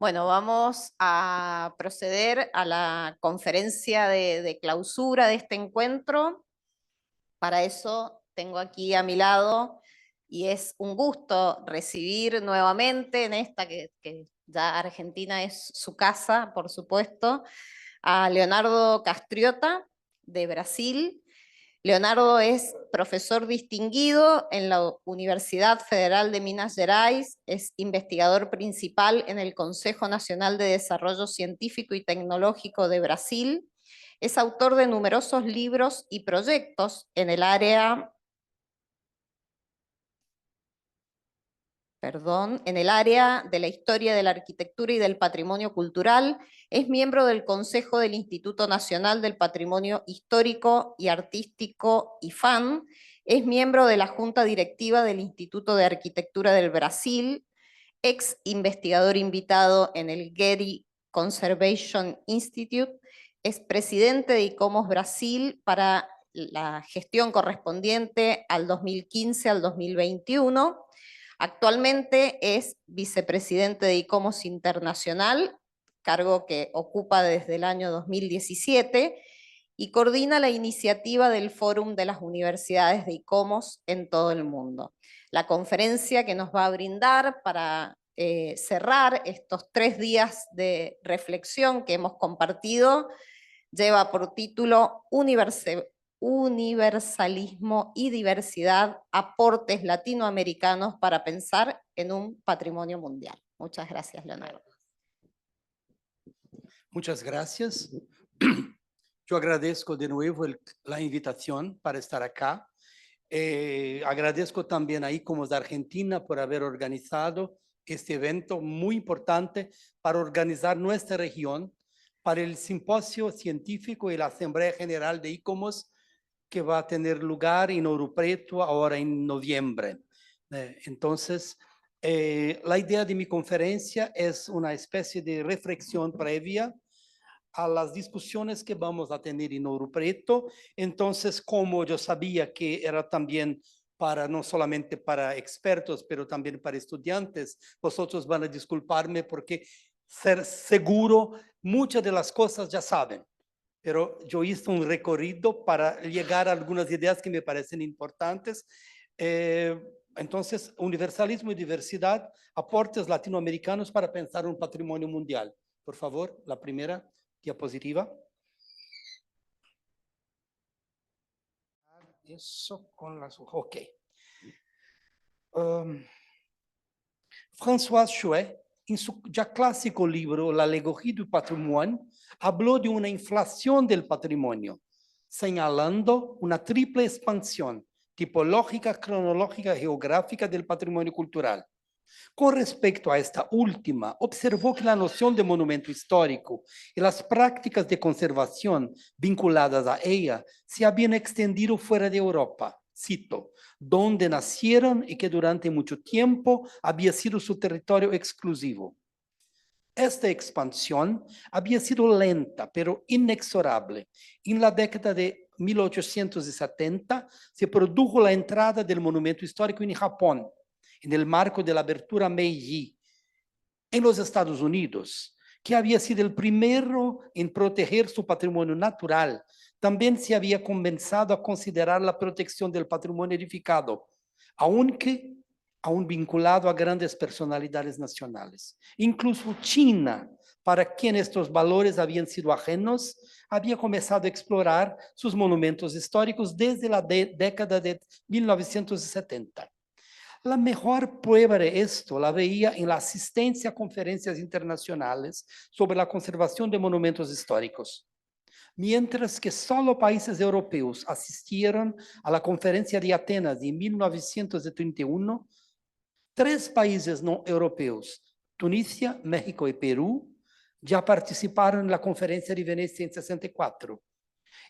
Bueno, vamos a proceder a la conferencia de clausura de este encuentro. Para eso tengo aquí a mi lado, y es un gusto recibir nuevamente en esta que ya Argentina es su casa, por supuesto, a Leonardo Castriota, de Brasil. Leonardo es profesor distinguido en la Universidad Federal de Minas Gerais, es investigador principal en el Consejo Nacional de Desarrollo Científico y Tecnológico de Brasil, es autor de numerosos libros y proyectos en el área de la historia de la arquitectura y del patrimonio cultural, es miembro del Consejo del Instituto Nacional del Patrimonio Histórico y Artístico, IFAM, es miembro de la Junta Directiva del Instituto de Arquitectura del Brasil, ex investigador invitado en el Getty Conservation Institute, es presidente de ICOMOS Brasil para la gestión correspondiente al 2015 al 2021, actualmente es vicepresidente de ICOMOS Internacional, cargo que ocupa desde el año 2017, y coordina la iniciativa del Fórum de las Universidades de ICOMOS en todo el mundo. La conferencia que nos va a brindar para cerrar estos 3 días de reflexión que hemos compartido lleva por título Universalismo y diversidad, aportes latinoamericanos para pensar en un patrimonio mundial. Muchas gracias, Leonardo. Muchas gracias. Yo agradezco de nuevo la invitación para estar acá. Agradezco también a ICOMOS de Argentina por haber organizado este evento muy importante para organizar nuestra región para el simposio científico y la Asamblea General de ICOMOS que va a tener lugar en Ouro Preto ahora en noviembre. Entonces, la idea de mi conferencia es una especie de reflexión previa a las discusiones que vamos a tener en Ouro Preto. Entonces, como yo sabía que era también para no solamente para expertos, pero también para estudiantes, vosotros van a disculparme porque ser seguro, muchas de las cosas ya saben, pero yo hice un recorrido para llegar a algunas ideas que me parecen importantes. Entonces, universalismo y diversidad, aportes latinoamericanos para pensar un patrimonio mundial. Por favor, la primera diapositiva. Eso con las... Ok. François Chouet, en su ya clásico libro La alegoría du patrimoine, habló de una inflación del patrimonio, señalando una triple expansión tipológica, cronológica y geográfica del patrimonio cultural. Con respecto a esta última, observó que la noción de monumento histórico y las prácticas de conservación vinculadas a ella se habían extendido fuera de Europa, cito, donde nacieron y que durante mucho tiempo había sido su territorio exclusivo. Esta expansión había sido lenta, pero inexorable. En la década de 1870 se produjo la entrada del monumento histórico en Japón, en el marco de la abertura Meiji. En los Estados Unidos, que había sido el primero en proteger su patrimonio natural, también se había comenzado a considerar la protección del patrimonio edificado, aunque aún vinculado a grandes personalidades nacionales. Incluso China, para quien estos valores habían sido ajenos, había comenzado a explorar sus monumentos históricos desde la década de 1970. La mejor prueba de esto la veía en la asistencia a conferencias internacionales sobre la conservación de monumentos históricos. Mientras que solo países europeos asistieron a la conferencia de Atenas de 1931, 3 países no europeos, Tunisia, México y Perú, ya participaron en la conferencia de Venecia en 64.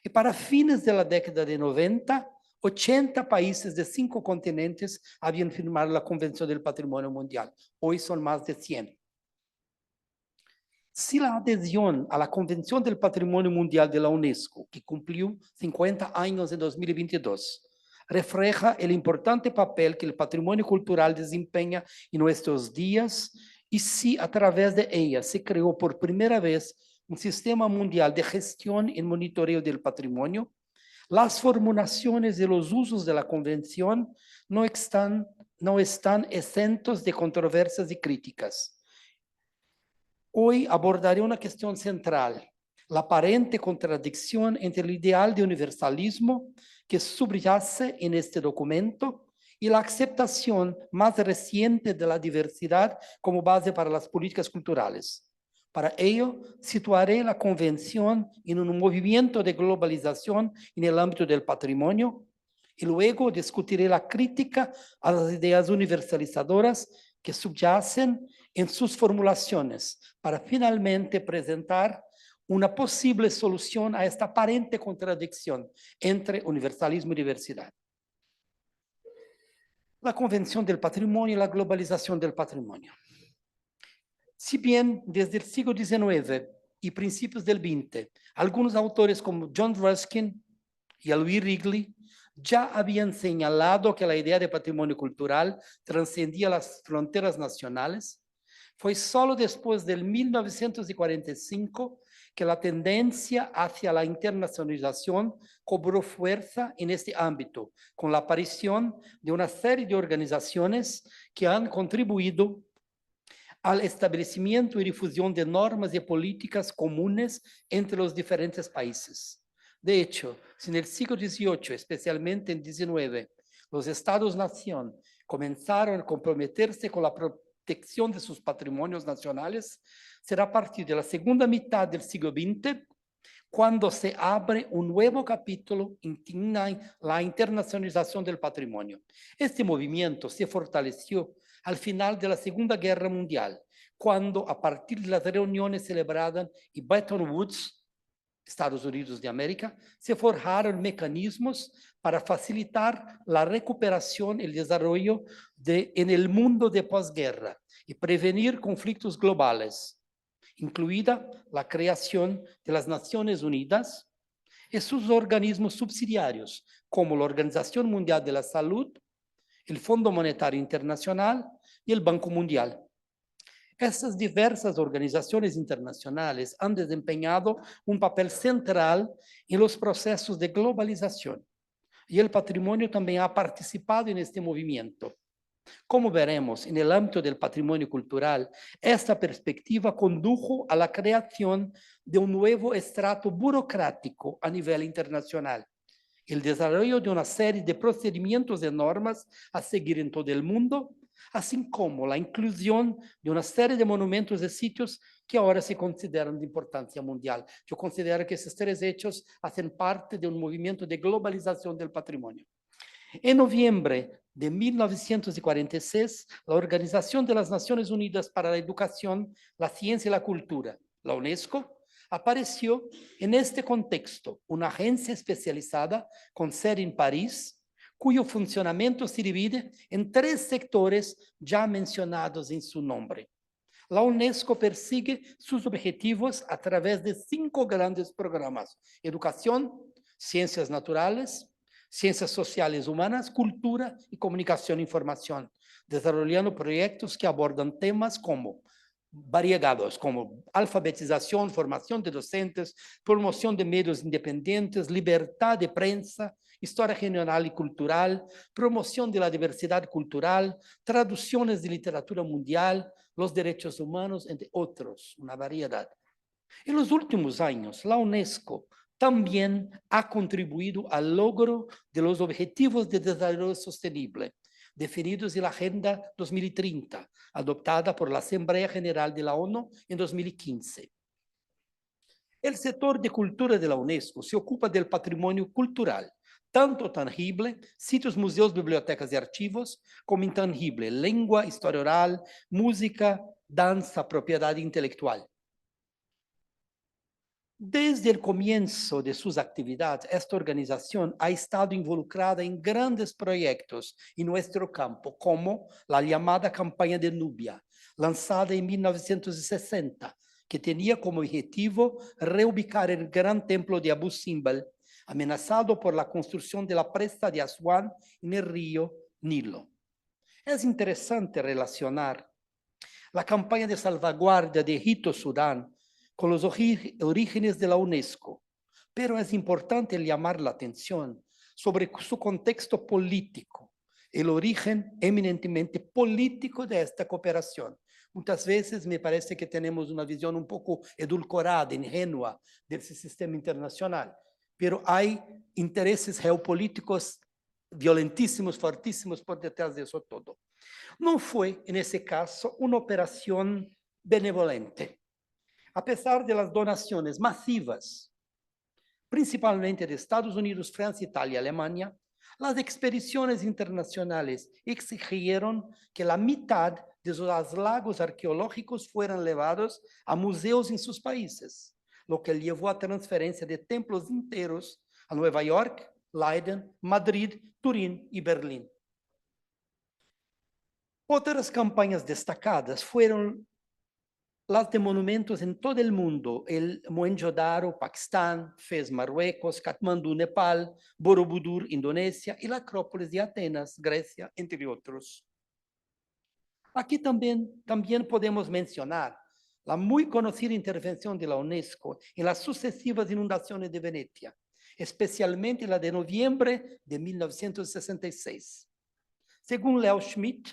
Y para fines de la década de 90, 80 países de 5 continentes habían firmado la Convención del Patrimonio Mundial. Hoy son más de 100. Si la adhesión a la Convención del Patrimonio Mundial de la UNESCO, que cumplió 50 años en 2022, refleja el importante papel que el patrimonio cultural desempeña en nuestros días y si a través de ella se creó por primera vez un sistema mundial de gestión y monitoreo del patrimonio, las formulaciones y los usos de la Convención no están exentos de controversias y críticas. Hoy abordaré una cuestión central, la aparente contradicción entre el ideal de universalismo que subyace en este documento y la aceptación más reciente de la diversidad como base para las políticas culturales. Para ello, situaré la Convención en un movimiento de globalización en el ámbito del patrimonio y luego discutiré la crítica a las ideas universalizadoras que subyacen en sus formulaciones para finalmente presentar una posible solución a esta aparente contradicción entre universalismo y diversidad. La Convención del Patrimonio y la globalización del patrimonio. Si bien desde el siglo XIX y principios del XX, algunos autores como John Ruskin y Louis Wrigley ya habían señalado que la idea de patrimonio cultural trascendía las fronteras nacionales, fue solo después del 1945 que la tendencia hacia la internacionalización cobró fuerza en este ámbito, con la aparición de una serie de organizaciones que han contribuido al establecimiento y difusión de normas y políticas comunes entre los diferentes países. De hecho, si en el siglo XVIII, especialmente en XIX, los Estados-nación comenzaron a comprometerse con la protección de sus patrimonios nacionales, será a partir de la segunda mitad del siglo XX cuando se abre un nuevo capítulo en la internacionalización del patrimonio. Este movimiento se fortaleció al final de la Segunda Guerra Mundial, cuando a partir de las reuniones celebradas en Bretton Woods, Estados Unidos de América, se forjaron mecanismos para facilitar la recuperación y el desarrollo en el mundo de posguerra y prevenir conflictos globales, incluida la creación de las Naciones Unidas y sus organismos subsidiarios, como la Organización Mundial de la Salud, el Fondo Monetario Internacional y el Banco Mundial. Estas diversas organizaciones internacionales han desempeñado un papel central en los procesos de globalización y el patrimonio también ha participado en este movimiento. Como veremos en el ámbito del patrimonio cultural, esta perspectiva condujo a la creación de un nuevo estrato burocrático a nivel internacional, el desarrollo de una serie de procedimientos y normas a seguir en todo el mundo, así como la inclusión de una serie de monumentos y sitios que ahora se consideran de importancia mundial. Yo considero que esos tres hechos hacen parte de un movimiento de globalización del patrimonio. En noviembre de 1946, la Organización de las Naciones Unidas para la Educación, la Ciencia y la Cultura, la UNESCO, apareció en este contexto una agencia especializada con sede en París, cuyo funcionamiento se divide en tres sectores ya mencionados en su nombre. La UNESCO persigue sus objetivos a través de 5 grandes programas: educación, ciencias naturales, ciencias sociales humanas, cultura y comunicación e información, desarrollando proyectos que abordan temas como variegados, como alfabetización, formación de docentes, promoción de medios independientes, libertad de prensa, historia general y cultural, promoción de la diversidad cultural, traducciones de literatura mundial, los derechos humanos, entre otros, una variedad. En los últimos años, la UNESCO también ha contribuido al logro de los Objetivos de Desarrollo Sostenible, definidos en la Agenda 2030, adoptada por la Asamblea General de la ONU en 2015. El sector de cultura de la UNESCO se ocupa del patrimonio cultural, tanto tangible, sitios, museos, bibliotecas y archivos, como intangible, lengua, historia oral, música, danza, propiedad intelectual. Desde el comienzo de sus actividades, esta organización ha estado involucrada en grandes proyectos en nuestro campo, como la llamada Campaña de Nubia, lanzada en 1960, que tenía como objetivo reubicar el gran templo de Abu Simbel, amenazado por la construcción de la presa de Asuán en el río Nilo. Es interesante relacionar la campaña de salvaguardia de Egipto, Sudán, con los orígenes de la UNESCO. Pero es importante llamar la atención sobre su contexto político, el origen eminentemente político de esta cooperación. Muchas veces me parece que tenemos una visión un poco edulcorada, ingenua de ese sistema internacional, pero hay intereses geopolíticos violentísimos, fortísimos por detrás de eso todo. No fue, en ese caso, una operación benevolente. A pesar de las donaciones masivas, principalmente de Estados Unidos, Francia, Italia y Alemania, las expediciones internacionales exigieron que la mitad de los lagos arqueológicos fueran llevados a museos en sus países, lo que llevó a transferencia de templos enteros a Nueva York, Leiden, Madrid, Turín y Berlín. Otras campañas destacadas fueron las de monumentos en todo el mundo, el Mohenjo-Daro, Pakistán, Fez, Marruecos, Katmandú, Nepal, Borobudur, Indonesia y la Acrópolis de Atenas, Grecia, entre otros. Aquí también podemos mencionar la muy conocida intervención de la UNESCO en las sucesivas inundaciones de Venecia, especialmente la de noviembre de 1966. Según Leo Schmidt,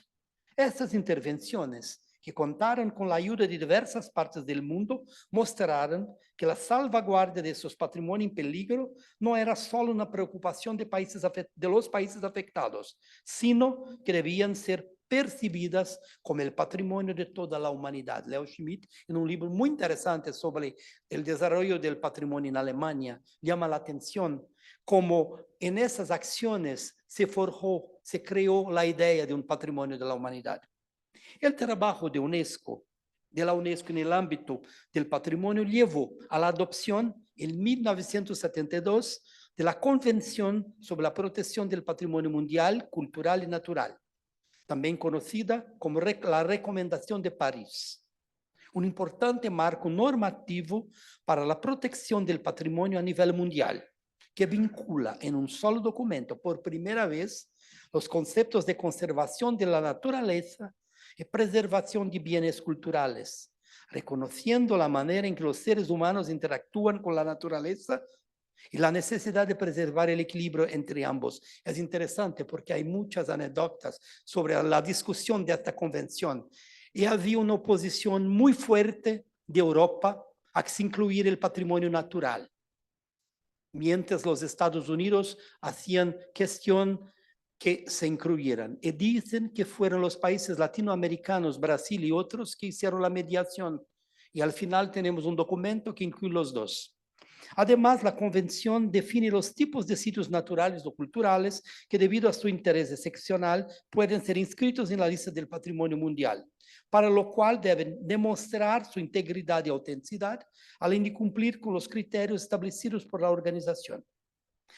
estas intervenciones, que contaron con la ayuda de diversas partes del mundo, mostraron que la salvaguardia de sus patrimonios en peligro no era solo una preocupación de los países afectados, sino que debían ser percibidas como el patrimonio de toda la humanidad. Leo Schmidt, en un libro muy interesante sobre el desarrollo del patrimonio en Alemania, llama la atención como en esas acciones se creó la idea de un patrimonio de la humanidad. El trabajo de la UNESCO en el ámbito del patrimonio llevó a la adopción en 1972 de la Convención sobre la Protección del Patrimonio Mundial, Cultural y Natural, también conocida como la Recomendación de París, un importante marco normativo para la protección del patrimonio a nivel mundial, que vincula en un solo documento por primera vez los conceptos de conservación de la naturaleza y preservación de bienes culturales, reconociendo la manera en que los seres humanos interactúan con la naturaleza y la necesidad de preservar el equilibrio entre ambos. Es interesante porque hay muchas anécdotas sobre la discusión de esta convención y había una oposición muy fuerte de Europa a incluir el patrimonio natural, mientras los Estados Unidos hacían cuestión que se incluyeran. Y dicen que fueron los países latinoamericanos, Brasil y otros, que hicieron la mediación. Y al final tenemos un documento que incluye los dos. Además, la convención define los tipos de sitios naturales o culturales que, debido a su interés excepcional, pueden ser inscritos en la lista del patrimonio mundial, para lo cual deben demostrar su integridad y autenticidad, além de cumplir con los criterios establecidos por la organización.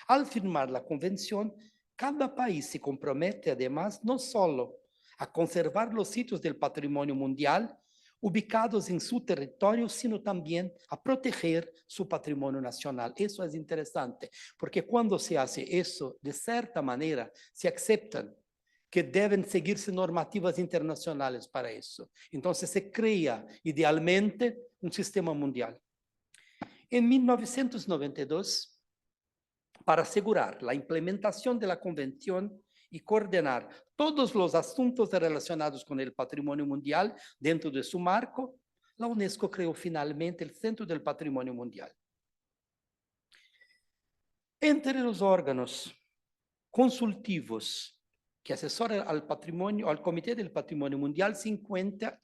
Al firmar la convención, cada país se compromete, además, no solo a conservar los sitios del patrimonio mundial ubicados en su territorio, sino también a proteger su patrimonio nacional. Eso es interesante, porque cuando se hace eso, de cierta manera, se aceptan que deben seguirse normativas internacionales para eso. Entonces se crea, idealmente, un sistema mundial. En 1992, para asegurar la implementación de la convención y coordinar todos los asuntos relacionados con el patrimonio mundial dentro de su marco, la UNESCO creó finalmente el Centro del Patrimonio Mundial. Entre los órganos consultivos que asesoran al Comité del Patrimonio Mundial se encuentra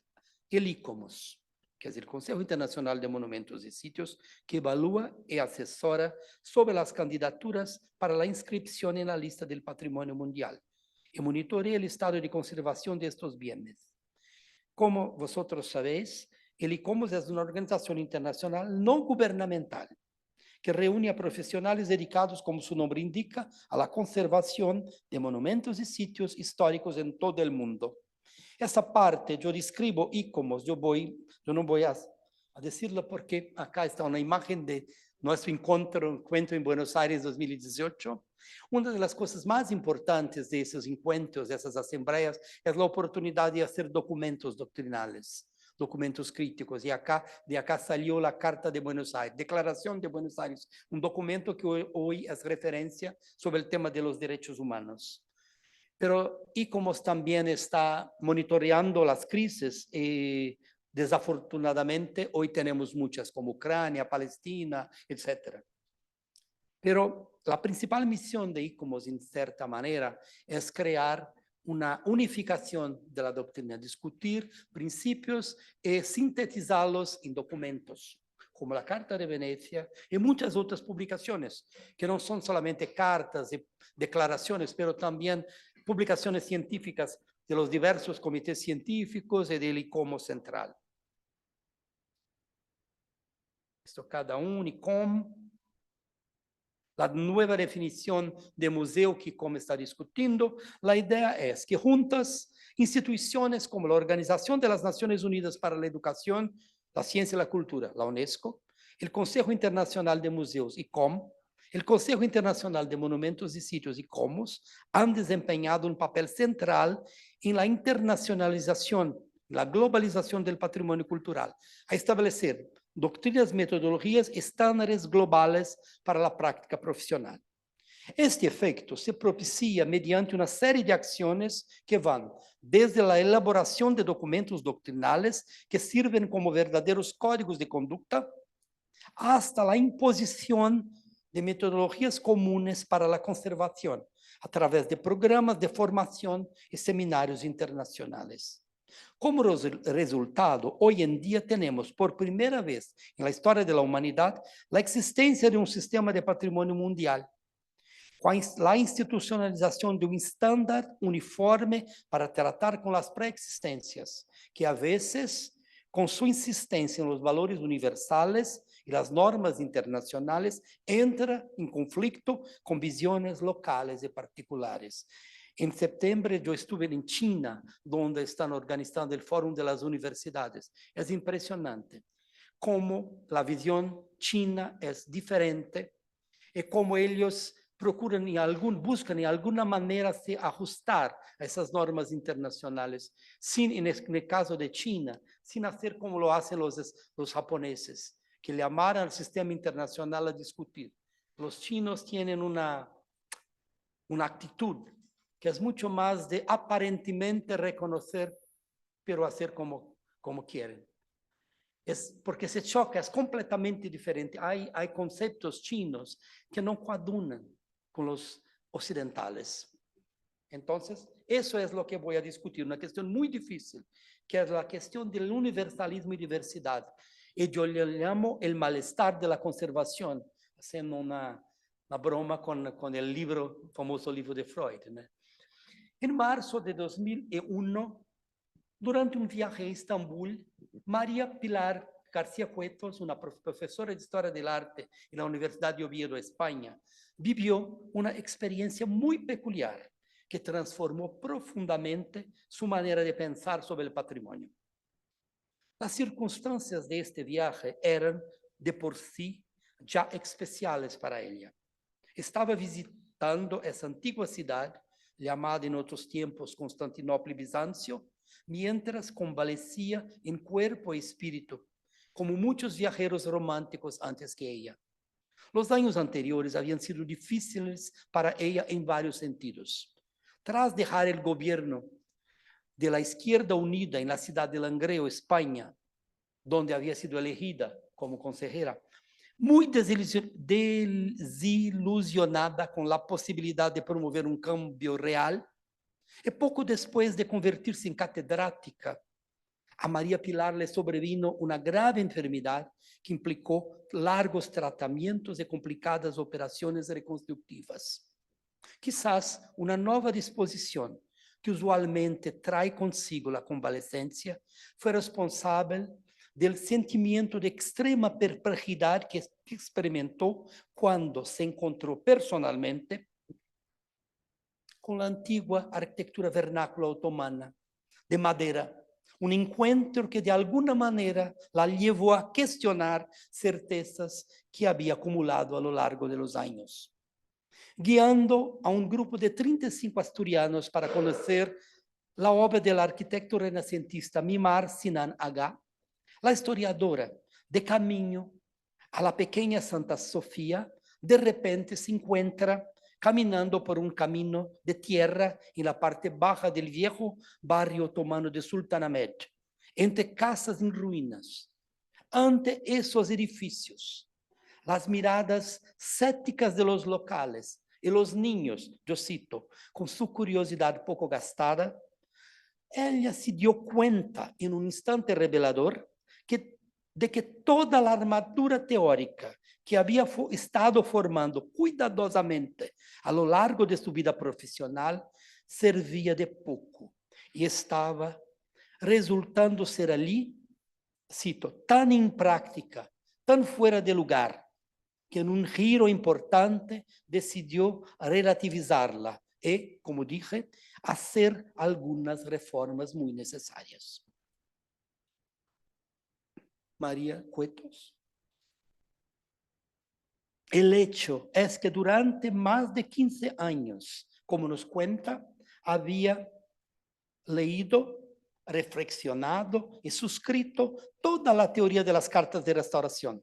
el ICOMOS, que es el Consejo Internacional de Monumentos y Sitios, que evalúa y asesora sobre las candidaturas para la inscripción en la lista del Patrimonio Mundial y monitorea el estado de conservación de estos bienes. Como vosotros sabéis, el ICOMOS es una organización internacional no gubernamental que reúne a profesionales dedicados, como su nombre indica, a la conservación de monumentos y sitios históricos en todo el mundo. Esa parte yo describo ICOMOS, yo no voy a decirlo porque acá está una imagen de nuestro encuentro en Buenos Aires 2018, una de las cosas más importantes de esos encuentros, de esas asambleas, es la oportunidad de hacer documentos doctrinales, documentos críticos. Y de acá salió la Carta de Buenos Aires, Declaración de Buenos Aires, un documento que hoy es referencia sobre el tema de los derechos humanos. Pero ICOMOS también está monitoreando las crisis y desafortunadamente hoy tenemos muchas como Ucrania, Palestina, etc. Pero la principal misión de ICOMOS, en cierta manera, es crear una unificación de la doctrina, discutir principios y sintetizarlos en documentos, como la Carta de Venecia y muchas otras publicaciones, que no son solamente cartas y declaraciones, pero también publicaciones científicas de los diversos comités científicos y del ICOMOS central. Esto cada uno, ICOM, la nueva definición de museo que ICOM está discutiendo. La idea es que juntas instituciones como la Organización de las Naciones Unidas para la Educación, la Ciencia y la Cultura, la UNESCO, el Consejo Internacional de Museos, ICOM, el Consejo Internacional de Monumentos y Sitios, ICOMOS, han desempeñado un papel central en la internacionalización, la globalización del patrimonio cultural, a establecer doctrinas, metodologías, estándares globales para la práctica profesional. Este efecto se propicia mediante una serie de acciones que van desde la elaboración de documentos doctrinales que sirven como verdaderos códigos de conducta, hasta la imposición de metodologías comunes para la conservación a través de programas de formación y seminarios internacionales. Como resultado, hoy en día tenemos por primera vez en la historia de la humanidad la existencia de un sistema de patrimonio mundial, con la institucionalización de un estándar uniforme para tratar con las preexistencias, que a veces, con su insistencia en los valores universales y las normas internacionales, entra en conflicto con visiones locales y particulares. En septiembre yo estuve en China, donde están organizando el Fórum de las Universidades. Es impresionante cómo la visión china es diferente y cómo ellos buscan en alguna manera se ajustar a esas normas internacionales, en el caso de China, sin hacer como lo hacen los japoneses, que le llamaron al sistema internacional a discutir. Los chinos tienen una actitud que es mucho más de aparentemente reconocer, pero hacer como quieren. Es porque se choca, es completamente diferente. Hay conceptos chinos que no coadunan con los occidentales. Entonces, eso es lo que voy a discutir, una cuestión muy difícil, que es la cuestión del universalismo y diversidad. Y yo le llamo el malestar de la conservación, haciendo una broma con el famoso libro de Freud, ¿no? En marzo de 2001, durante un viaje a Estambul, María Pilar García Cuetos, una profesora de Historia del Arte en la Universidad de Oviedo, España, vivió una experiencia muy peculiar que transformó profundamente su manera de pensar sobre el patrimonio. Las circunstancias de este viaje eran de por sí ya especiales para ella. Estaba visitando esa antigua ciudad, llamada en otros tiempos Constantinopla y Bizancio, mientras convalecía en cuerpo y espíritu, como muchos viajeros románticos antes que ella. Los años anteriores habían sido difíciles para ella en varios sentidos. Tras dejar el gobierno de la Izquierda Unida en la ciudad de Langreo, España, donde había sido elegida como consejera, muy desilusionada con la posibilidad de promover un cambio real, y poco después de convertirse en catedrática, a María Pilar le sobrevino una grave enfermedad que implicó largos tratamientos y complicadas operaciones reconstructivas. Quizás una nueva disposición que usualmente trae consigo la convalescencia fue responsable del sentimiento de extrema perplejidad que experimentó cuando se encontró personalmente con la antigua arquitectura vernácula otomana de madera, un encuentro que de alguna manera la llevó a cuestionar certezas que había acumulado a lo largo de los años, guiando a un grupo de 35 asturianos para conocer la obra del arquitecto renacentista Mimar Sinan Agha. La historiadora, de camino a la pequeña Santa Sofía, de repente se encuentra caminando por un camino de tierra en la parte baja del viejo barrio otomano de Sultanahmet, entre casas en ruinas. Ante esos edificios, las miradas céticas de los locales y los niños, yo cito, con su curiosidad poco gastada, ella se dio cuenta en un instante revelador de que toda la armadura teórica que había estado formando cuidadosamente a lo largo de su vida profesional servía de poco y estaba resultando ser allí, cito, tan impráctica, tan fuera de lugar, que en un giro importante decidió relativizarla y, como dije, hacer algunas reformas muy necesarias. María Cuetos. El hecho es que durante más de 15 años, como nos cuenta, había leído, reflexionado y suscrito toda la teoría de las cartas de restauración.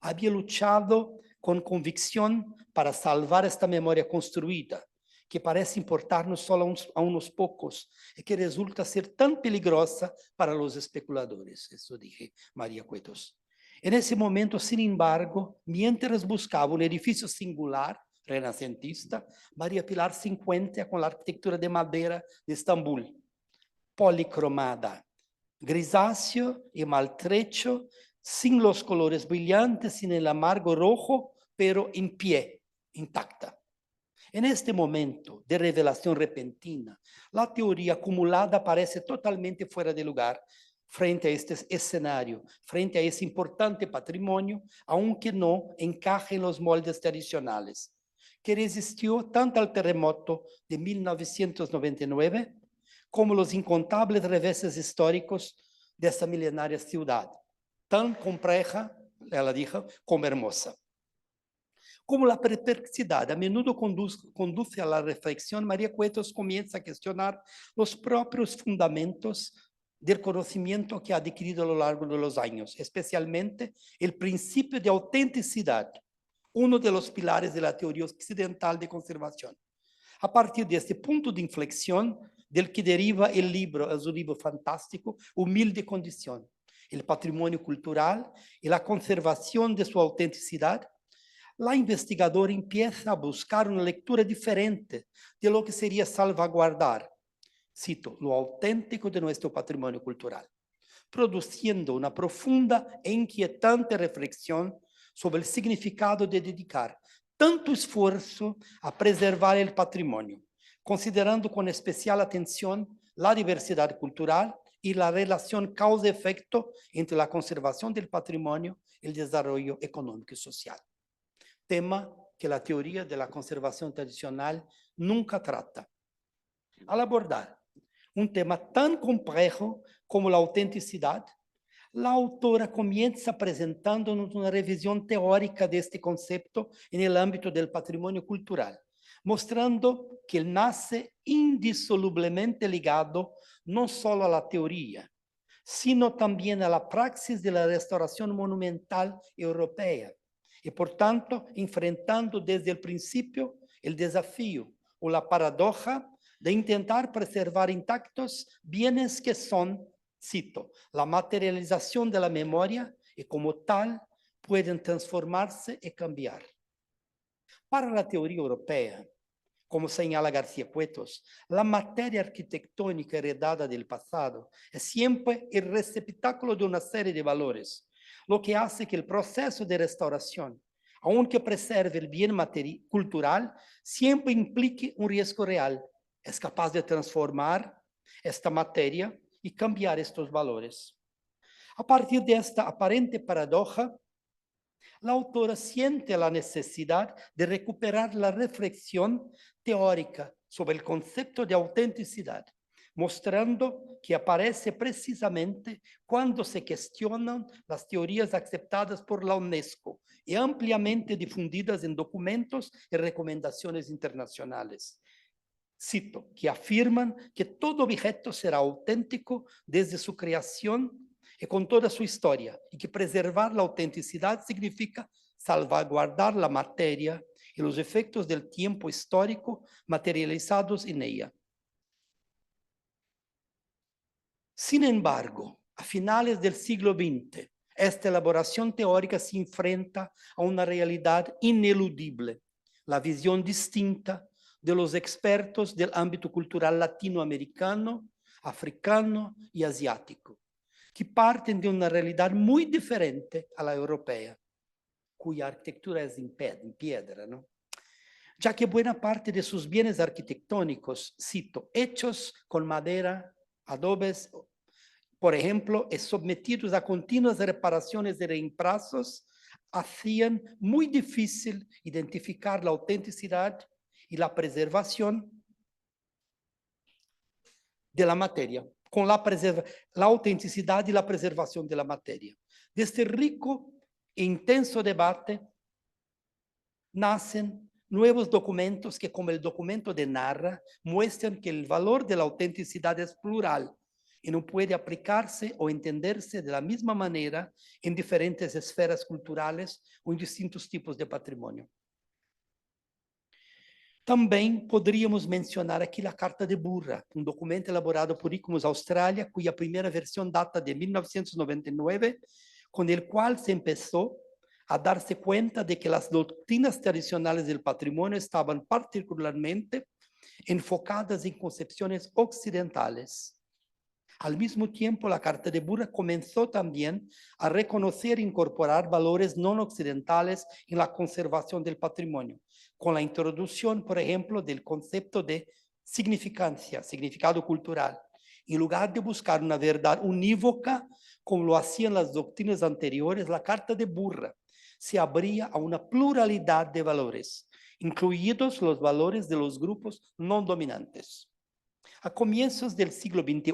Había luchado con convicción para salvar esta memoria construida, que parece importarnos solo a unos pocos y que resulta ser tan peligrosa para los especuladores. Eso dije María Cuetos. En ese momento, sin embargo, mientras buscaba un edificio singular, renacentista, María Pilar se encuentra con la arquitectura de madera de Estambul, policromada, grisáceo y maltrecho, sin los colores brillantes, sin el amargo rojo, pero en pie, intacta. En este momento de revelación repentina, la teoría acumulada parece totalmente fuera de lugar frente a este escenario, frente a ese importante patrimonio, aunque no encaje en los moldes tradicionales, que resistió tanto al terremoto de 1999 como los incontables reveses históricos de esta milenaria ciudad, tan compleja, ella dijo, como hermosa. Como la perplexidad a menudo conduce a la reflexión, María Cuetos comienza a cuestionar los propios fundamentos del conocimiento que ha adquirido a lo largo de los años, especialmente el principio de autenticidad, uno de los pilares de la teoría occidental de conservación. A partir de este punto de inflexión, del que deriva el libro, es un libro fantástico, Humilde Condición, el patrimonio cultural y la conservación de su autenticidad, la investigadora empieza a buscar una lectura diferente de lo que sería salvaguardar, cito, lo auténtico de nuestro patrimonio cultural, produciendo una profunda e inquietante reflexión sobre el significado de dedicar tanto esfuerzo a preservar el patrimonio, considerando con especial atención la diversidad cultural y la relación causa-efecto entre la conservación del patrimonio y el desarrollo económico y social. Tema que la teoría de la conservación tradicional nunca trata. Al abordar un tema tan complejo como la autenticidad, la autora comienza presentándonos una revisión teórica de este concepto en el ámbito del patrimonio cultural, mostrando que él nace indisolublemente ligado no solo a la teoría, sino también a la praxis de la restauración monumental europea, y por tanto enfrentando desde el principio el desafío o la paradoja de intentar preservar intactos bienes que son, cito, la materialización de la memoria y como tal pueden transformarse y cambiar. Para la teoría europea, como señala García Cuetos, la materia arquitectónica heredada del pasado es siempre el receptáculo de una serie de valores, lo que hace que el proceso de restauración, aunque preserve el bien cultural, siempre implique un riesgo real. Es capaz de transformar esta materia y cambiar estos valores. A partir de esta aparente paradoja, la autora siente la necesidad de recuperar la reflexión teórica sobre el concepto de autenticidad, mostrando que aparece precisamente cuando se cuestionan las teorías aceptadas por la UNESCO y ampliamente difundidas en documentos y recomendaciones internacionales. Cito, que afirman que todo objeto será auténtico desde su creación y con toda su historia, y que preservar la autenticidad significa salvaguardar la materia y los efectos del tiempo histórico materializados en ella. Sin embargo, a finales del siglo XX, esta elaboración teórica se enfrenta a una realidad ineludible, la visión distinta de los expertos del ámbito cultural latinoamericano, africano y asiático, que parten de una realidad muy diferente a la europea, cuya arquitectura es en piedra, ¿no? Ya que buena parte de sus bienes arquitectónicos, cito, hechos con madera, adobes, por ejemplo, sometidos a continuas reparaciones y reemplazos, hacían muy difícil identificar la autenticidad y la preservación de la materia, con la autenticidad y la preservación de la materia. De este rico e intenso debate nacen nuevos documentos que, como el documento de Narra, muestran que el valor de la autenticidad es plural y no puede aplicarse o entenderse de la misma manera en diferentes esferas culturales o en distintos tipos de patrimonio. Também poderíamos mencionar aqui a Carta de Burra, um documento elaborado por ICOMOS Austrália, cuja primeira versão data de 1999, com o qual se começou a dar-se conta de que as doutrinas tradicionais do patrimônio estavam particularmente enfocadas em concepções ocidentais. Al mismo tiempo, la Carta de Burra comenzó también a reconocer e incorporar valores no occidentales en la conservación del patrimonio, con la introducción, por ejemplo, del concepto de significancia, significado cultural. En lugar de buscar una verdad unívoca, como lo hacían las doctrinas anteriores, la Carta de Burra se abría a una pluralidad de valores, incluidos los valores de los grupos no dominantes. A comienzos del siglo XXI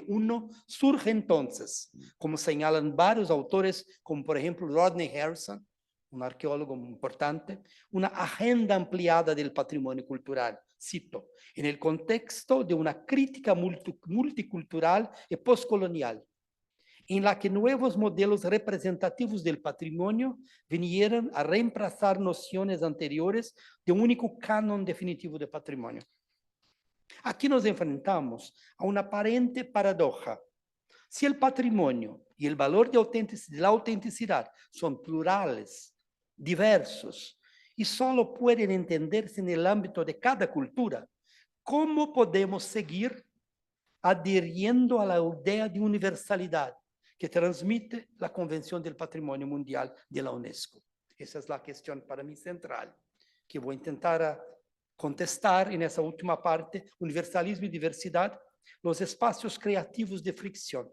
surge entonces, como señalan varios autores, como por ejemplo Rodney Harrison, un arqueólogo importante, una agenda ampliada del patrimonio cultural, cito, en el contexto de una crítica multicultural y postcolonial, en la que nuevos modelos representativos del patrimonio vinieron a reemplazar nociones anteriores de un único canon definitivo de patrimonio. Aquí nos enfrentamos a una aparente paradoja. Si el patrimonio y el valor de la autenticidad son plurales, diversos, y solo pueden entenderse en el ámbito de cada cultura, ¿cómo podemos seguir adhiriendo a la idea de universalidad que transmite la Convención del Patrimonio Mundial de la UNESCO? Esa es la cuestión para mí central, que voy a intentar contestar en esa última parte, universalismo y diversidad, los espacios creativos de fricción.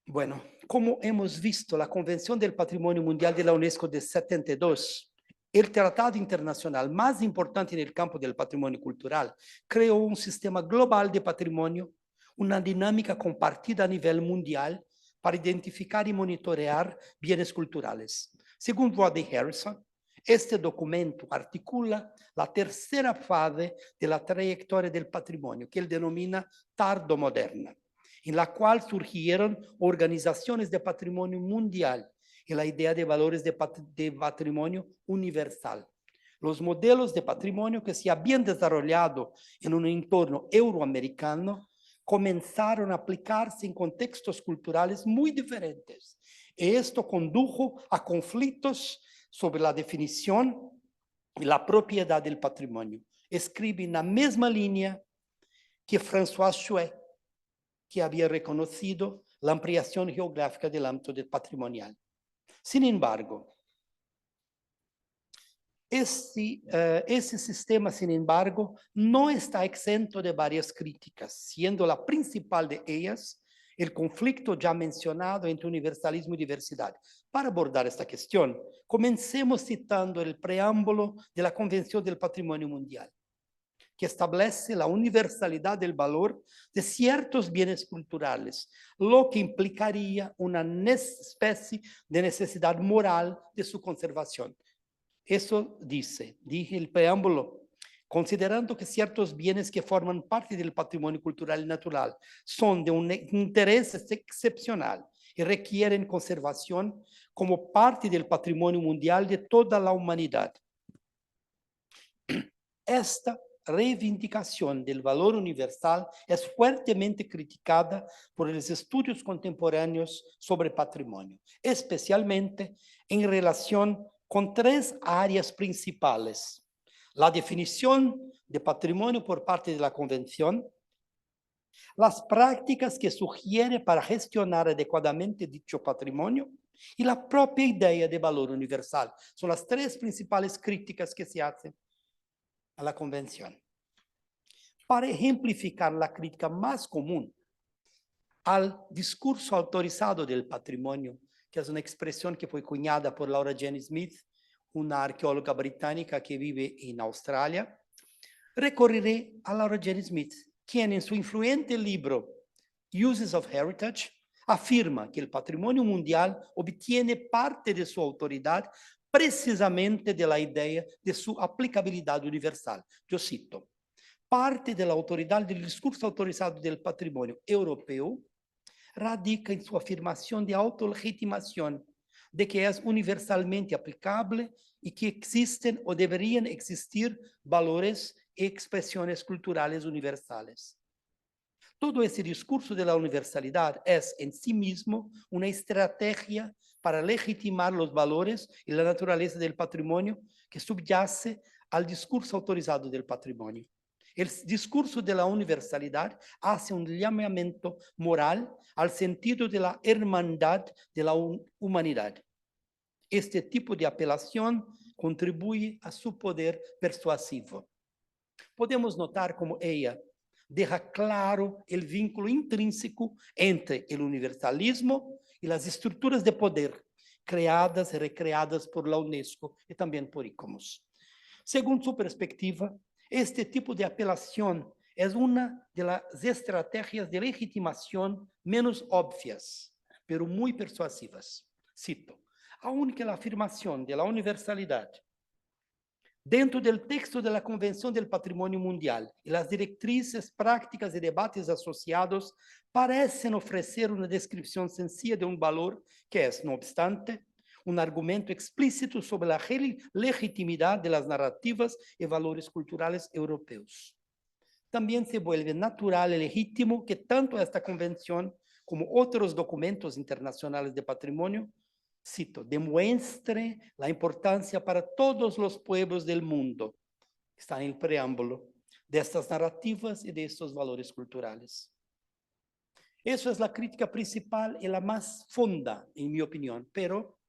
Bueno, como hemos visto, la Convención del Patrimonio Mundial de la UNESCO de 72, el tratado internacional más importante en el campo del patrimonio cultural, creó un sistema global de patrimonio, una dinámica compartida a nivel mundial para identificar y monitorear bienes culturales. Según Rodney Harrison, este documento articula la tercera fase de la trayectoria del patrimonio, que él denomina tardo-moderna, en la cual surgieron organizaciones de patrimonio mundial y la idea de valores de patrimonio universal. Los modelos de patrimonio que se habían desarrollado en un entorno euroamericano comenzaron a aplicarse en contextos culturales muy diferentes. Y esto condujo a conflictos sobre la definición y la propiedad del patrimonio. Escribe en la misma línea que François Chouet, que había reconocido la ampliación geográfica del ámbito del patrimonial. Sin embargo, ese sistema, sin embargo, no está exento de varias críticas, siendo la principal de ellas el conflicto ya mencionado entre universalismo y diversidad. Para abordar esta cuestión, comencemos citando el preámbulo de la Convención del Patrimonio Mundial, que establece la universalidad del valor de ciertos bienes culturales, lo que implicaría una especie de necesidad moral de su conservación. Eso dije el preámbulo, considerando que ciertos bienes que forman parte del patrimonio cultural y natural son de un interés excepcional y requieren conservación como parte del patrimonio mundial de toda la humanidad. Esta reivindicación del valor universal es fuertemente criticada por los estudios contemporáneos sobre patrimonio, especialmente en relación con tres áreas principales: la definición de patrimonio por parte de la Convención, las prácticas que sugiere para gestionar adecuadamente dicho patrimonio y la propia idea de valor universal. Son las tres principales críticas que se hacen a la Convención. Para ejemplificar la crítica más común al discurso autorizado del patrimonio, que es una expresión que fue cuñada por Laura Jane Smith, una arqueóloga británica que vive en Australia, recorreré a Laura Jane Smith, quien en su influyente libro Uses of Heritage afirma que el patrimonio mundial obtiene parte de su autoridad precisamente de la idea de su aplicabilidad universal. Yo cito: parte de la autoridad del discurso autorizado del patrimonio europeo radica en su afirmación de autolegitimación de que es universalmente aplicable y que existen o deberían existir valores y expresiones culturales universales. Todo ese discurso de la universalidad es en sí mismo una estrategia para legitimar los valores y la naturaleza del patrimonio que subyace al discurso autorizado del patrimonio. El discurso de la universalidad hace un llamamiento moral al sentido de la hermandad de la humanidad. Este tipo de apelación contribuye a su poder persuasivo. Podemos notar cómo ella deja claro el vínculo intrínseco entre el universalismo y las estructuras de poder creadas y recreadas por la UNESCO y también por ICOMOS. Según su perspectiva, este tipo de apelación es una de las estrategias de legitimación menos obvias, pero muy persuasivas. Cito: aunque la afirmación de la universalidad dentro del texto de la Convención del Patrimonio Mundial y las directrices, prácticas y debates asociados parecen ofrecer una descripción sencilla de un valor que es, no obstante, un argumento explícito sobre la legitimidad de las narrativas y valores culturales europeos. También se vuelve natural y legítimo que tanto esta convención como otros documentos internacionales de patrimonio, cito, demuestre la importancia para todos los pueblos del mundo, está en el preámbulo, de estas narrativas y de estos valores culturales. Eso es la crítica principal y la más fonda, en mi opinión, pero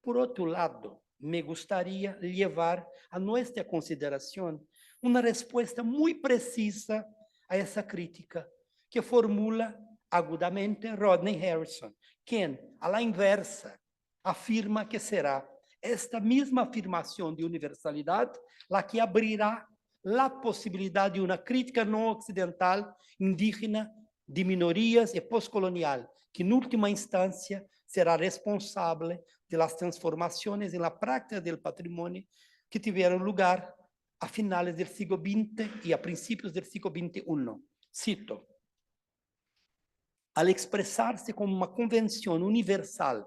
por otro lado, me gustaría llevar a nuestra consideración una respuesta muy precisa a esa crítica que formula agudamente Rodney Harrison, quien, a la inversa, afirma que será esta misma afirmación de universalidad la que abrirá la posibilidad de una crítica no occidental, indígena, de minorías y postcolonial, que en última instancia será responsable de las transformaciones en la práctica del patrimonio que tuvieron lugar a finales del siglo XX y a principios del siglo XXI. Cito: al expresarse como una convención universal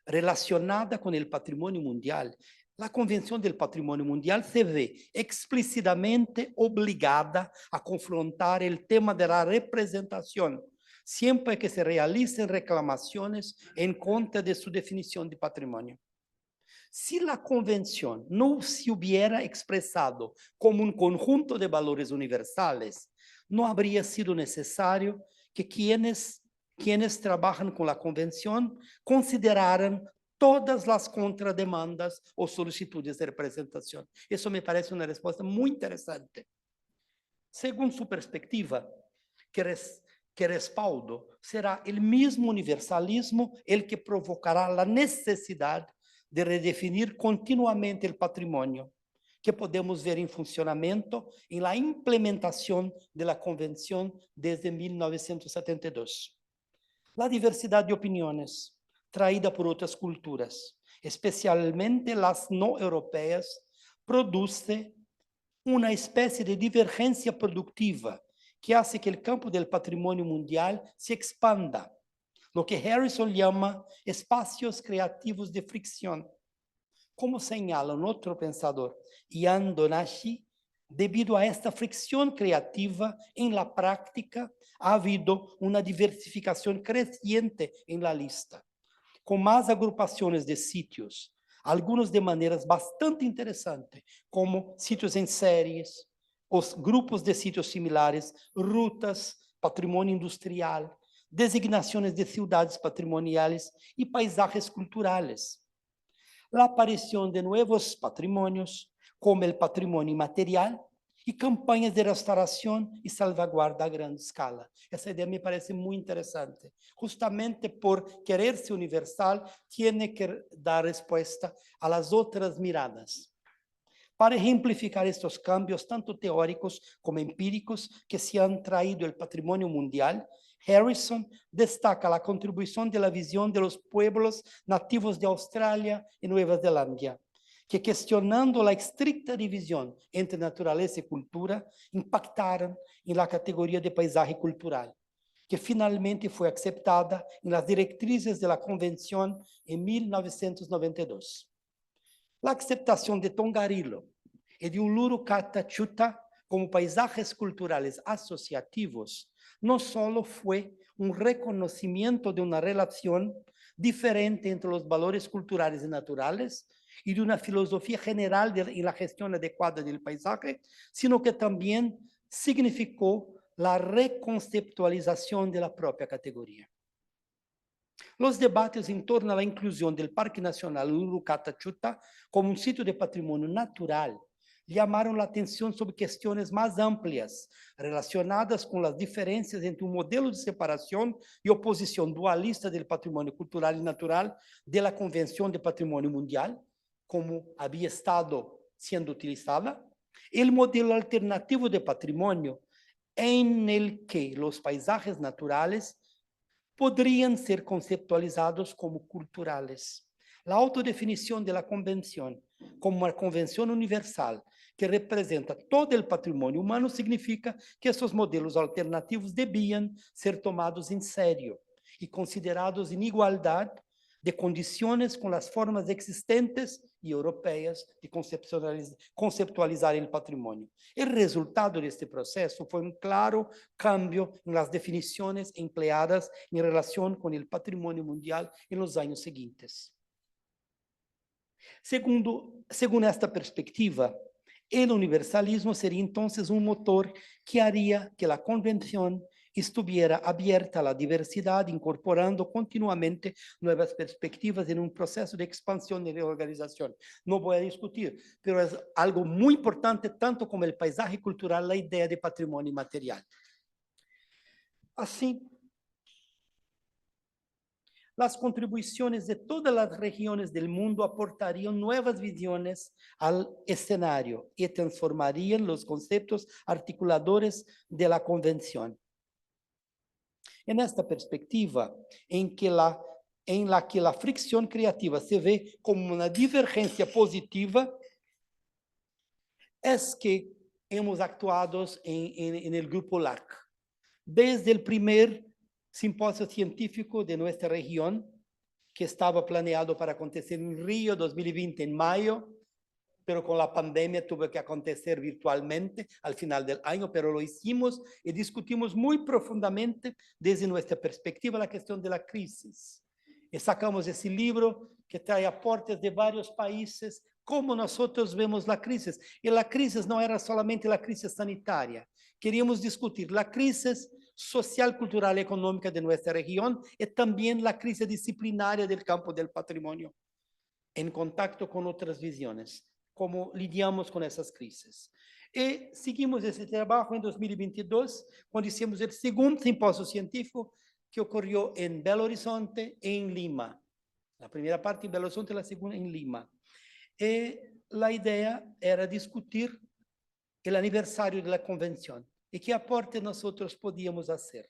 relacionada con el patrimonio mundial, la Convención del Patrimonio Mundial se ve explícitamente obligada a confrontar el tema de la representación siempre que se realicen reclamaciones en contra de su definición de patrimonio. Si la Convención no se hubiera expresado como un conjunto de valores universales, no habría sido necesario que quienes trabajan con la Convención consideraran todas las contrademandas o solicitudes de representación. Eso me parece una respuesta muy interesante. Según su perspectiva, que respaldo será el mismo universalismo el que provocará la necesidad de redefinir continuamente el patrimonio, que podemos ver en funcionamiento en la implementación de la Convención desde 1972. La diversidad de opiniones traída por otras culturas, especialmente las no europeas, produce una especie de divergencia productiva que hace que el campo del patrimonio mundial se expanda, lo que Harrison llama espacios creativos de fricción. Como señala un otro pensador, Ian Donashi, debido a esta fricción creativa en la práctica, ha habido una diversificación creciente en la lista, con más agrupaciones de sitios, algunos de maneras bastante interesantes, como sitios en series, os grupos de sitios similares, rutas, patrimonio industrial, designaciones de ciudades patrimoniales y paisajes culturales. La aparición de nuevos patrimonios, como el patrimonio inmaterial, y campañas de restauración y salvaguarda a gran escala. Esa idea me parece muy interesante. Justamente por quererse universal, tiene que dar respuesta a las otras miradas. Para ejemplificar estos cambios, tanto teóricos como empíricos, que se han traído el patrimonio mundial, Harrison destaca la contribución de la visión de los pueblos nativos de Australia y Nueva Zelanda, que cuestionando la estricta división entre naturaleza y cultura, impactaron en la categoría de paisaje cultural, que finalmente fue aceptada en las directrices de la Convención en 1992. La aceptación de Tongariro y de Uluru Kata Tjuta como paisajes culturales asociativos no solo fue un reconocimiento de una relación diferente entre los valores culturales y naturales y de una filosofía general en la gestión adecuada del paisaje, sino que también significó la reconceptualización de la propia categoría. Los debates en torno a la inclusión del Parque Nacional Uluru Kata Tjuta como un sitio de patrimonio natural llamaron la atención sobre cuestiones más amplias relacionadas con las diferencias entre un modelo de separación y oposición dualista del patrimonio cultural y natural de la Convención de Patrimonio Mundial, como había estado siendo utilizada, el modelo alternativo de patrimonio en el que los paisajes naturales podrían ser conceptualizados como culturales. La autodefinición de la convención como una convención universal que representa todo el patrimonio humano significa que estos modelos alternativos debían ser tomados en serio y considerados en igualdad de condiciones con las formas existentes y europeas de conceptualizar el patrimonio. El resultado de este proceso fue un claro cambio en las definiciones empleadas en relación con el patrimonio mundial en los años siguientes. Según esta perspectiva, el universalismo sería entonces un motor que haría que la convención estuviera abierta a la diversidad, incorporando continuamente nuevas perspectivas en un proceso de expansión y reorganización. No voy a discutir, pero es algo muy importante, tanto como el paisaje cultural, la idea de patrimonio inmaterial. Así, las contribuciones de todas las regiones del mundo aportarían nuevas visiones al escenario y transformarían los conceptos articuladores de la convención. En esta perspectiva, en la que la fricción creativa se ve como una divergencia positiva, es que hemos actuado en el grupo LAC. Desde el primer simposio científico de nuestra región, que estaba planeado para acontecer en Río 2020 en mayo, pero con la pandemia tuvo que acontecer virtualmente al final del año, pero lo hicimos y discutimos muy profundamente desde nuestra perspectiva la cuestión de la crisis. Y sacamos ese libro que trae aportes de varios países, cómo nosotros vemos la crisis. Y la crisis no era solamente la crisis sanitaria. Queríamos discutir la crisis social, cultural y económica de nuestra región y también la crisis disciplinaria del campo del patrimonio, en contacto con otras visiones. Cómo lidiamos con esas crisis. Y seguimos ese trabajo en 2022, cuando hicimos el segundo simposio científico que ocurrió en Belo Horizonte e en Lima. La primera parte en Belo Horizonte y la segunda en Lima. Y la idea era discutir el aniversario de la convención y qué aporte nosotros podíamos hacer.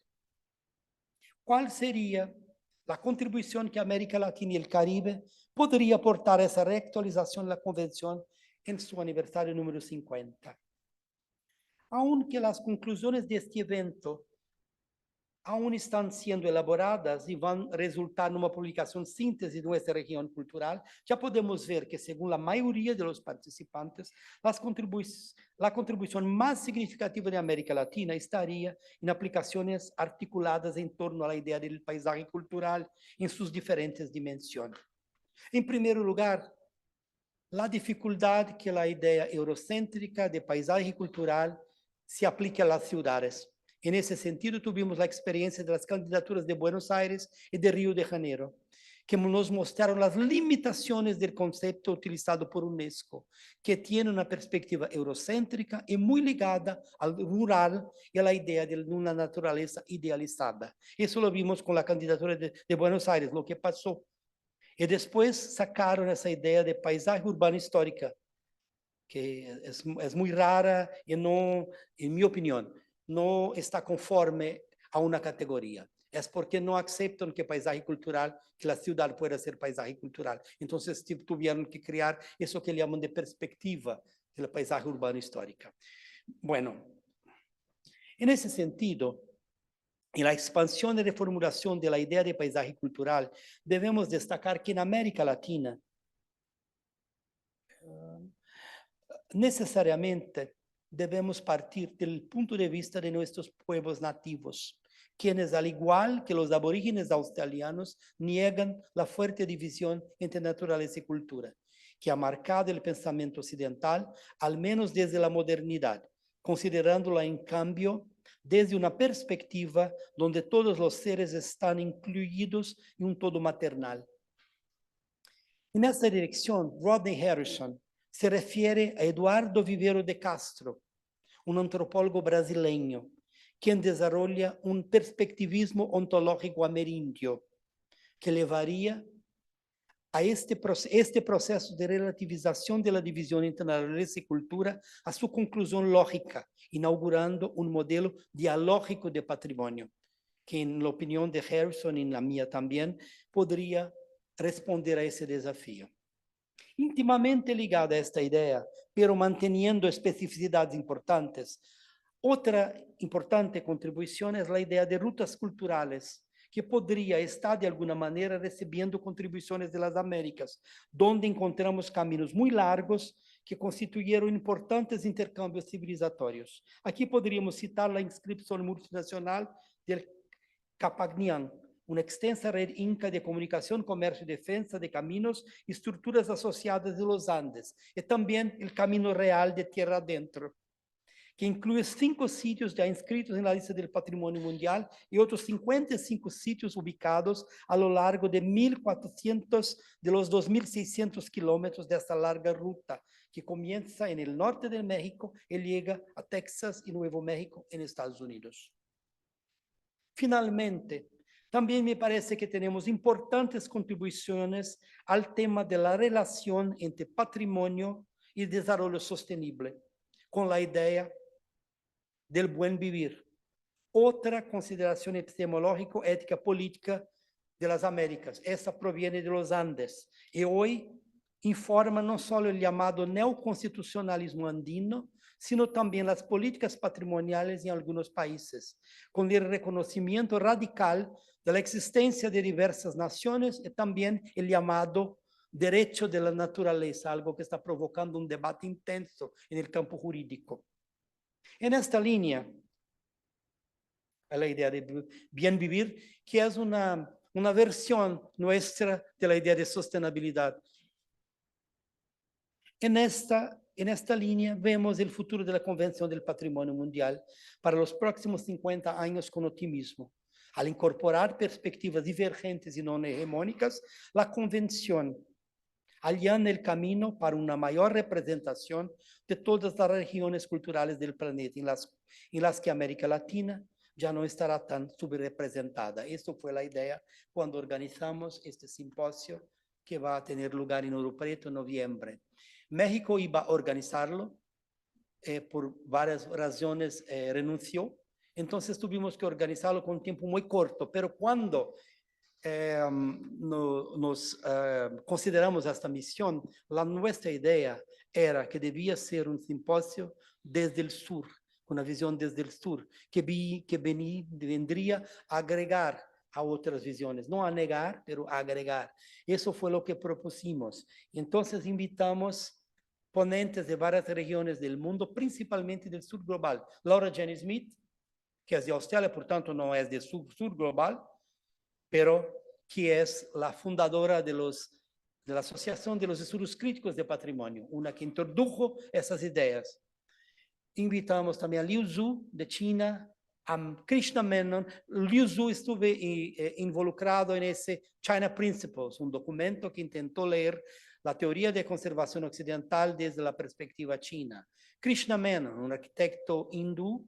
¿Cuál sería la contribución que América Latina y el Caribe podría aportar a esa reactualización de la convención en su aniversario número 50? Aunque las conclusiones de este evento aún están siendo elaboradas y van a resultar en una publicación síntesis de nuestra región cultural, ya podemos ver que según la mayoría de los participantes, la contribución más significativa de América Latina estaría en aplicaciones articuladas en torno a la idea del paisaje cultural en sus diferentes dimensiones. En primer lugar, la dificultad que la idea eurocéntrica de paisaje cultural se aplique a las ciudades. En ese sentido, tuvimos la experiencia de las candidaturas de Buenos Aires y de Río de Janeiro, que nos mostraron las limitaciones del concepto utilizado por UNESCO, que tiene una perspectiva eurocéntrica y muy ligada al rural y a la idea de una naturaleza idealizada. Eso lo vimos con la candidatura de Buenos Aires, lo que pasó. Y después sacaron esa idea de paisaje urbano histórica, que es muy rara y no, en mi opinión, no está conforme a una categoría. Es porque no aceptan que paisaje cultural, que la ciudad pueda ser paisaje cultural. Entonces tuvieron que crear eso que llaman de perspectiva del paisaje urbano histórica. Bueno, en ese sentido, en la expansión y reformulación de la idea de paisaje cultural, debemos destacar que en América Latina, necesariamente debemos partir del punto de vista de nuestros pueblos nativos, quienes, al igual que los aborígenes australianos, niegan la fuerte división entre naturaleza y cultura, que ha marcado el pensamiento occidental, al menos desde la modernidad, considerándola, en cambio, desde una perspectiva donde todos los seres están incluidos en un todo maternal. En esta dirección, Rodney Harrison se refiere a Eduardo Vivero de Castro, un antropólogo brasileño, quien desarrolla un perspectivismo ontológico amerindio que llevaría a este proceso de relativización de la división entre naturaleza y cultura a su conclusión lógica, inaugurando un modelo dialógico de patrimonio, que en la opinión de Harrison y en la mía también podría responder a ese desafío. Íntimamente ligada a esta idea, pero manteniendo especificidades importantes, otra importante contribución es la idea de rutas culturales, que podría estar de alguna manera recibiendo contribuciones de las Américas, donde encontramos caminos muy largos que constituyeron importantes intercambios civilizatorios. Aquí podríamos citar la inscripción multinacional del Capagnián, una extensa red inca de comunicación, comercio y defensa de caminos y estructuras asociadas de los Andes, y también el Camino Real de Tierra Adentro, que incluye 5 sitios ya inscritos en la lista del Patrimonio Mundial y otros 55 sitios ubicados a lo largo de 1.400 de los 2.600 kilómetros de esta larga ruta, que comienza en el norte de México y llega a Texas y Nuevo México en Estados Unidos. Finalmente, también me parece que tenemos importantes contribuciones al tema de la relación entre patrimonio y desarrollo sostenible, con la idea del buen vivir. Otra consideración epistemológica, ética, política de las Américas. Esta proviene de los Andes y hoy informa no solo el llamado neoconstitucionalismo andino, sino también las políticas patrimoniales en algunos países, con el reconocimiento radical de la existencia de diversas naciones y también el llamado derecho de la naturaleza, algo que está provocando un debate intenso en el campo jurídico. En esta línea, la idea de bien vivir, que es una versión nuestra de la idea de sostenibilidad. En esta línea vemos el futuro de la Convención del Patrimonio Mundial para los próximos 50 años con optimismo. Al incorporar perspectivas divergentes y no hegemónicas, la Convención allana el camino para una mayor representación de todas las regiones culturales del planeta, en las que América Latina ya no estará tan subrepresentada. Esto fue la idea cuando organizamos este simposio que va a tener lugar en Ouro Preto en noviembre. México iba a organizarlo, por varias razones renunció. Entonces tuvimos que organizarlo con un tiempo muy corto, pero cuando nos consideramos esta misión, nuestra idea era que debía ser un simposio desde el sur, una visión desde el sur, que vendría a agregar a otras visiones, no a negar, pero a agregar. Eso fue lo que propusimos. Entonces invitamos ponentes de varias regiones del mundo, principalmente del sur global. Laura Jane Smith, que es de Australia, por tanto no es del sur global, pero que es la fundadora de la Asociación de los Estudios Críticos de Patrimonio, una que introdujo esas ideas. Invitamos también a Liu Zhu, de China, a Krishna Menon. Liu Zhu estuve involucrado en ese China Principles, un documento que intentó leer la teoría de conservación occidental desde la perspectiva china. Krishna Menon, un arquitecto hindú,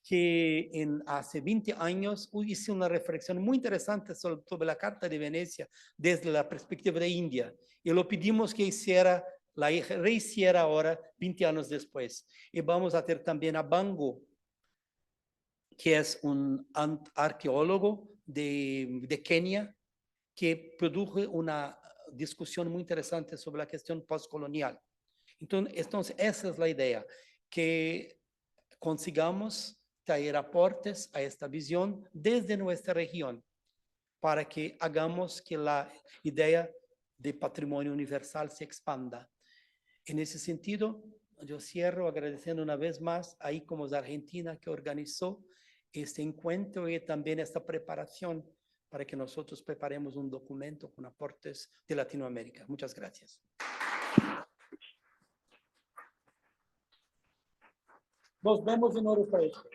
que hace 20 años hizo una reflexión muy interesante sobre la Carta de Venecia desde la perspectiva de India. Y lo pedimos que rehiciera ahora, 20 años después. Y vamos a tener también a Bango, que es un arqueólogo de Kenia, que produjo una discusión muy interesante sobre la cuestión postcolonial. Entonces esa es la idea, que consigamos traer aportes a esta visión desde nuestra región para que hagamos que la idea de patrimonio universal se expanda. En ese sentido, yo cierro agradeciendo una vez más a ICOMOS Argentina, que organizó este encuentro y también esta preparación para que nosotros preparemos un documento con aportes de Latinoamérica. Muchas gracias. Nos vemos en hora para esto.